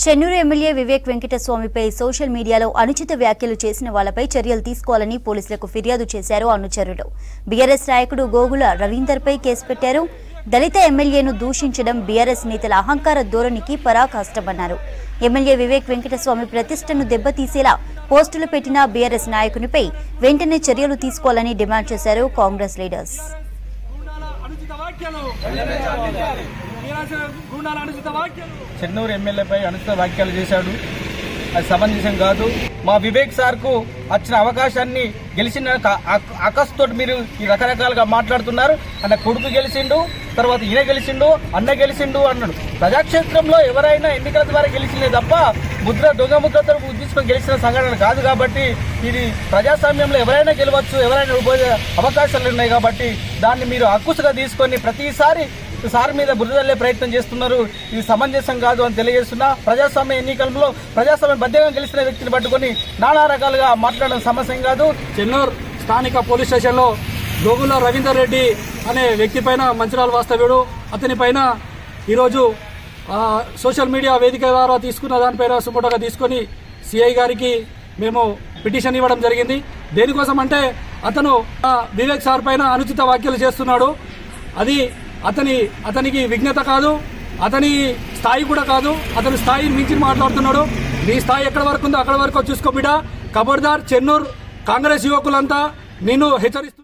Chennur MLA Vivek వెంకటస్వామిపై social మీడియాలో అనుచిత వ్యాఖ్యలు చేసిన వాళ్లపై చర్యలు తీసుకోవాలని పోలీసులకు ఫిర్యాదు చేశారు అనుచరులు. బీఆర్ఎస్ నాయకుడు గోగుల రవీందర్పై కేసు పెట్టారు. దళిత ఎమ్మెల్యేను దూషించడం బీఆర్ఎస్ నేతల అహంకార ధోరణికి పరాకాష్టమన్నారు. ఎమ్మెల్యే వివేక్ వెంకటస్వామి ప్రతిష్టను దెబ్బతీసేలా పోస్టులు పెట్టిన బీఆర్ఎస్ నాయకునిపై వెంటనే చర్యలు తీసుకోవాలని డిమాండ్ చేశారు కాంగ్రెస్ లీడర్స్. చెన్నూరు ఎమ్మెల్యేపై అనుచిత వ్యాఖ్యలు చేశాడు. అది సమంజసం కాదు. మా వివేక్ సార్కు వచ్చిన అవకాశాన్ని గెలిచిన ఆకస్తో మీరు ఈ రకరకాలుగా మాట్లాడుతున్నారు. అన్న కొడుకు గెలిచిండు, తర్వాత ఈయన గెలిచిండు, అన్న గెలిచిండు అన్నాడు. ప్రజాక్షేత్రంలో ఎవరైనా ఎన్నికల ద్వారా గెలిచిందే తప్ప దొంగ ముద్రతో తీసుకొని గెలిచిన సంఘటన కాదు. కాబట్టి ఇది ప్రజాస్వామ్యంలో ఎవరైనా గెలవచ్చు, ఎవరైనా అవకాశాలు ఉన్నాయి. కాబట్టి దాన్ని మీరు అక్కుసుగా తీసుకొని ప్రతిసారి సార్ మీద బురదల్లే ప్రయత్నం చేస్తున్నారు. ఇది సమంజసం కాదు అని తెలియజేస్తున్నా. ప్రజాస్వామ్య ఎన్నికల్లో ప్రజాస్వామ్య బద్దంగా గెలిచిన వ్యక్తిని పట్టుకొని నానా రకాలుగా మాట్లాడడం సమస్యం కాదు. చెన్నూరు స్థానిక పోలీస్ స్టేషన్లో గోగుల రవీందర్ రెడ్డి అనే వ్యక్తి పైన మంచిరాల వాస్తవ్యుడు అతని పైన ఈరోజు సోషల్ మీడియా వేదిక ద్వారా తీసుకున్న దానిపైన సుమోటోగా తీసుకొని సిఐ గారికి మేము పిటిషన్ ఇవ్వడం జరిగింది. దేనికోసం అంటే అతను వివేక్ సార్ పైన అనుచిత వ్యాఖ్యలు చేస్తున్నాడు. అది అతనికి విజ్ఞత కాదు, అతని స్థాయి కూడా కాదు. అతని స్థాయిని మించి మాట్లాడుతున్నాడు. నీ స్థాయి ఎక్కడ వరకు ఉందో అక్కడ వరకు చూసుకో బిడ్డ. ఖబర్దార్ చెన్నూరు కాంగ్రెస్ యువకులంతా నిన్ను హెచ్చరిస్తున్నారు.